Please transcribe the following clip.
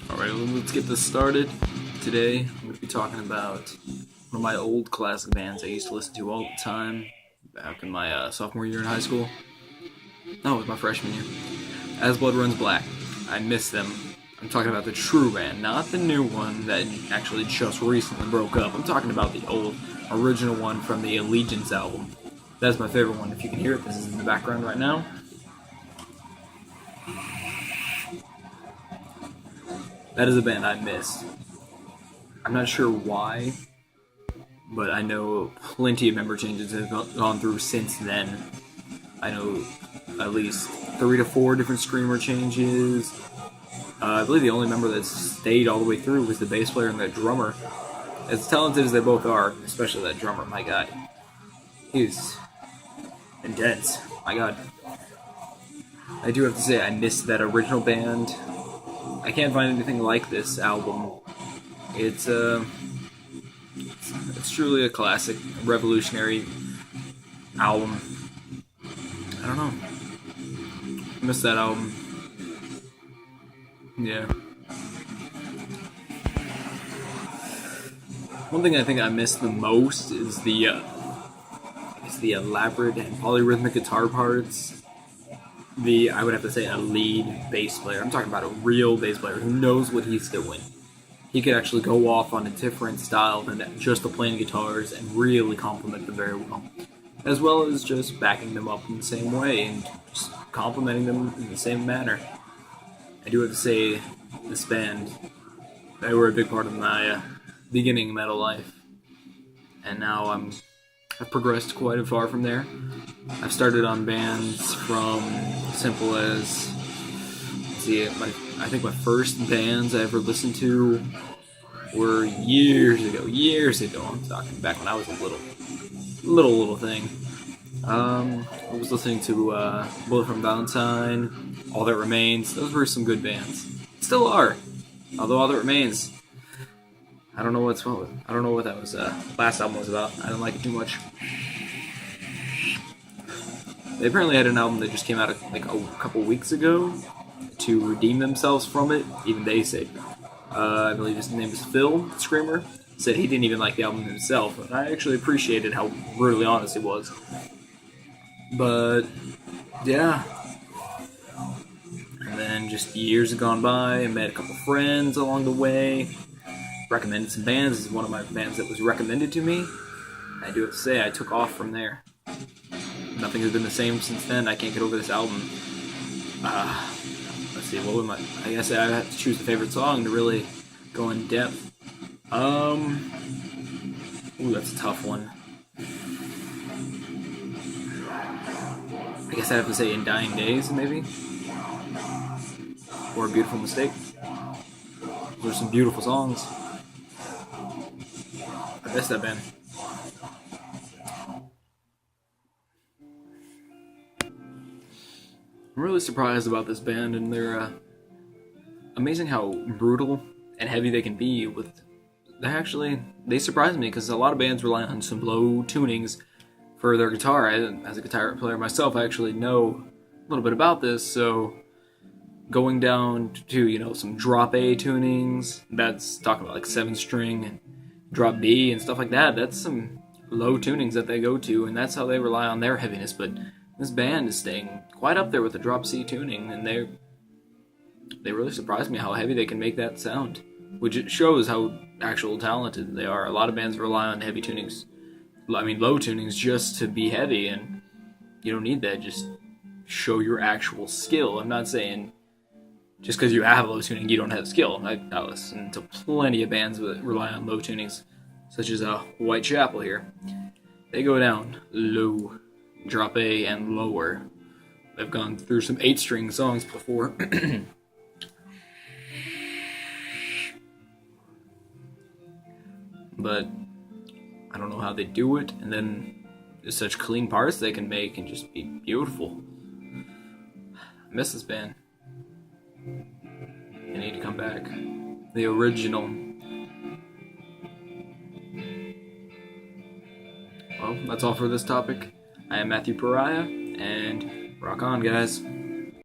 Alright, let's get this started. Today, I'm going to be talking about one of my old classic bands I used to listen to all the time back in my sophomore year in high school. No, it was my freshman year. As Blood Runs Black. I miss them. I'm talking about the true band, not the new one that actually just recently broke up. I'm talking about the old, original one from the Allegiance album. That's my favorite one. If you can hear it, this is in the background right now. That is a band I missed. I'm not sure why, but I know plenty of member changes have gone through since then. I know at least 3 to 4 different screamer changes. I believe the only member that stayed all the way through was the bass player and the drummer. As talented as they both are, especially that drummer, my god. He's intense. My god. I do have to say I missed that original band. I can't find anything like this album. It's truly a classic, revolutionary album. I don't know. I miss that album. Yeah. One thing I think I miss the most is the elaborate and polyrhythmic guitar parts. I would have to say a lead bass player. I'm talking about a real bass player who knows what he's doing. He could actually go off on a different style than just the plain guitars and really complement them very well as just backing them up in the same way and just complimenting them in the same manner. I do have to say, this band, they were a big part of my beginning metal life, and now I've progressed quite far from there. I've started on bands from simple as, I think my first bands I ever listened to were years ago. I'm talking back when I was a little thing. I was listening to Bullet from Valentine, All That Remains. Those were some good bands. Still are. Although All That Remains, I don't know what that was. Last album was about. I didn't like it too much. They apparently had an album that just came out like a couple weeks ago to redeem themselves from it. Even they say. I believe his name is Phil Screamer. Said he didn't even like the album himself, and I actually appreciated how brutally honest it was. But yeah. And then just years have gone by. I met a couple friends along the way. Recommended some bands. This is one of my bands that was recommended to me. I do have to say, I took off from there. Nothing has been the same since then. I can't get over this album. Let's see, what would I guess I have to choose a favorite song to really go in depth. Ooh, that's a tough one. I guess I have to say In Dying Days, maybe? Or A Beautiful Mistake. Those are some beautiful songs. I miss that band. I'm really surprised about this band, and they're amazing how brutal and heavy they can be. They surprise me because a lot of bands rely on some low tunings for their guitar. As a guitar player myself, I actually know a little bit about this. So going down to some drop A tunings, that's talking about like 7-string and drop B and stuff like that. That's some low tunings that they go to, and that's how they rely on their heaviness. But this band is staying quite up there with the drop C tuning, and they really surprised me how heavy they can make that sound, which it shows how actual talented they are. A lot of bands rely on heavy tunings, low tunings, just to be heavy, and you don't need that. Just show your actual skill. I'm not saying just because you have low tuning, you don't have skill. I listen to plenty of bands that rely on low tunings, such as Whitechapel here. They go down low, drop A, and lower. They've gone through some 8-string songs before. But I don't know how they do it, and then there's such clean parts they can make and just be beautiful. I miss this band. They need to come back. The original. Well, that's all for this topic. I am Matthew Pariah, and rock on, guys.